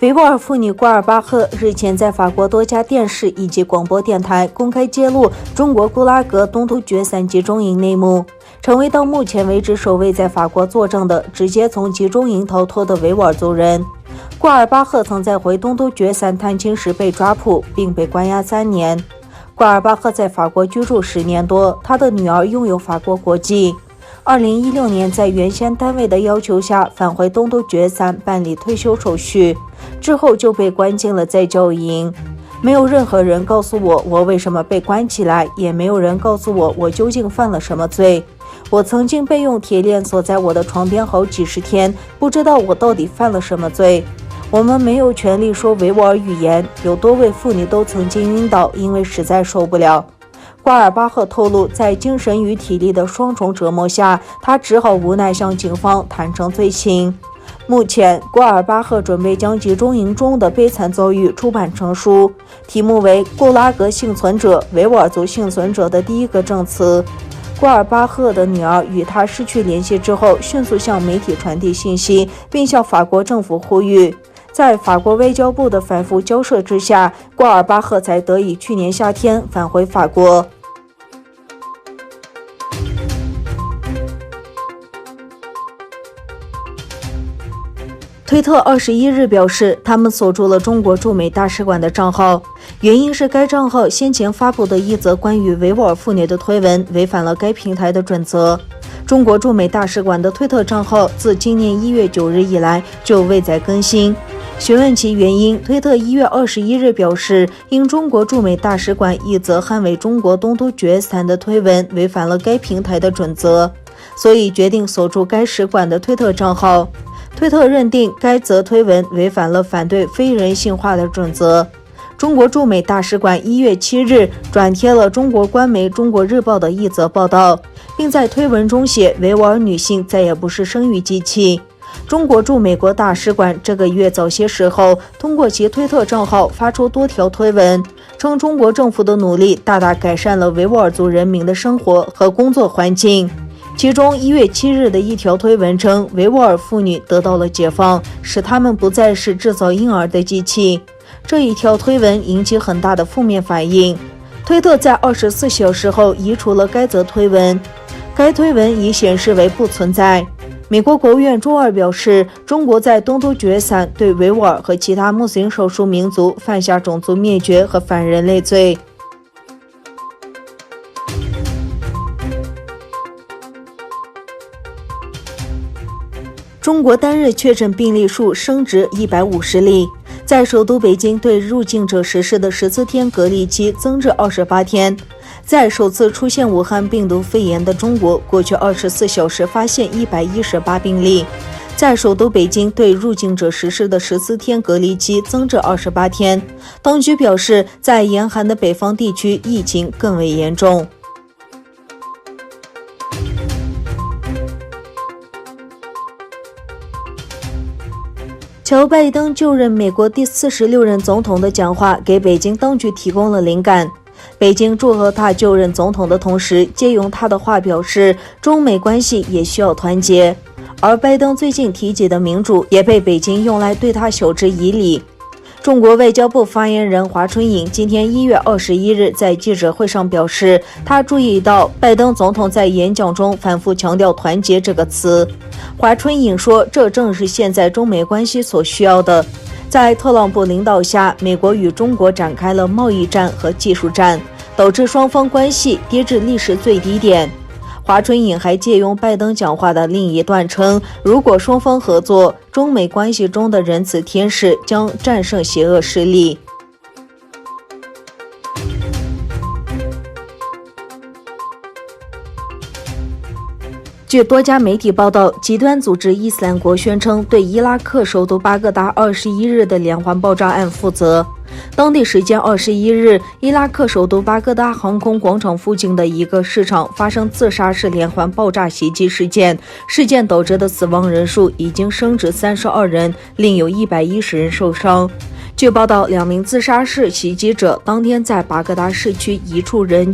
维吾尔妇女瓜尔巴赫日前在法国多家电视以及广播电台公开揭露中国布拉格东突厥3集中营内幕，成为到目前为止首位在法国作证的直接从集中营逃脱的维吾尔族人。瓜尔巴赫曾在回东突厥3探亲时被抓捕，并被关押3年。瓜尔巴赫在法国居住10年多，他的女儿拥有法国国籍。2016年，在原先单位的要求下返回东突厥3办理退休手续，之后就被关进了再教育营。没有任何人告诉我为什么被关起来，也没有人告诉我究竟犯了什么罪。我曾经被用铁链锁在我的床边好几十天，不知道我到底犯了什么罪。我们没有权利说维吾尔语言，有多位妇女都曾经晕倒，因为实在受不了。瓜尔巴赫透露，在精神与体力的双重折磨下，他只好无奈向警方坦诚罪行。目前，瓜尔巴赫准备将集中营中的悲惨遭遇出版成书，题目为《布拉格幸存者：维吾尔族幸存者的第一个证词》。瓜尔巴赫的女儿与他失去联系之后，迅速向媒体传递信息，并向法国政府呼吁。在法国外交部的反复交涉之下，瓜尔巴赫才得以去年夏天返回法国。推特21日表示，他们锁住了中国驻美大使馆的账号，原因是该账号先前发布的一则关于维吾尔妇女的推文违反了该平台的准则。中国驻美大使馆的推特账号自今年1月9日以来就未再更新。询问其原因，推特1月21日表示，因中国驻美大使馆一则捍卫中国东突厥3的推文违反了该平台的准则，所以决定锁住该使馆的推特账号。推特认定该则推文违反了反对非人性化的准则。中国驻美大使馆1月7日转贴了中国官媒《中国日报》的一则报道，并在推文中写维吾尔女性再也不是生育机器。中国驻美国大使馆这个月早些时候通过其推特账号发出多条推文，称中国政府的努力大大改善了维吾尔族人民的生活和工作环境。其中1月7日的一条推文称，维吾尔妇女得到了解放，使她们不再是制造婴儿的机器。这一条推文引起很大的负面反应。推特在24小时后移除了该则推文，该推文已显示为不存在。美国国务院周二表示，中国在东突厥3对维吾尔和其他穆斯林少数民族犯下种族灭绝和反人类罪。中国单日确诊病例数升至150例，在首都北京对入境者实施的14天隔离期增至28天。在首次出现武汉病毒肺炎的中国，过去24小时发现118病例。在首都北京对入境者实施的14天隔离期增至28天。当局表示，在严寒的北方地区疫情更为严重。乔拜登就任美国第46任总统的讲话给北京当局提供了灵感。北京祝贺他就任总统的同时，借用他的话表示，中美关系也需要团结。而拜登最近提及的民主也被北京用来对他晓之以理。中国外交部发言人华春莹今天1月21日在记者会上表示，他注意到拜登总统在演讲中反复强调团结这个词。华春莹说，这正是现在中美关系所需要的。在特朗普领导下，美国与中国展开了贸易战和技术战，导致双方关系跌至历史最低点。华春莹还借用拜登讲话的另一段称，如果双方合作，中美关系中的仁慈天使将战胜邪恶势力。据多家媒体报道，极端组织伊斯兰国宣称对伊拉克首都巴格达21日的连环爆炸案负责。当地时间21日，伊拉克首都巴格达航空广场附近的一个市场发生自杀式连环爆炸袭击事件，事件导致的死亡人数已经升至32人，另有110人受伤。据报道，2名自杀式袭击者当天在巴格达市区一处人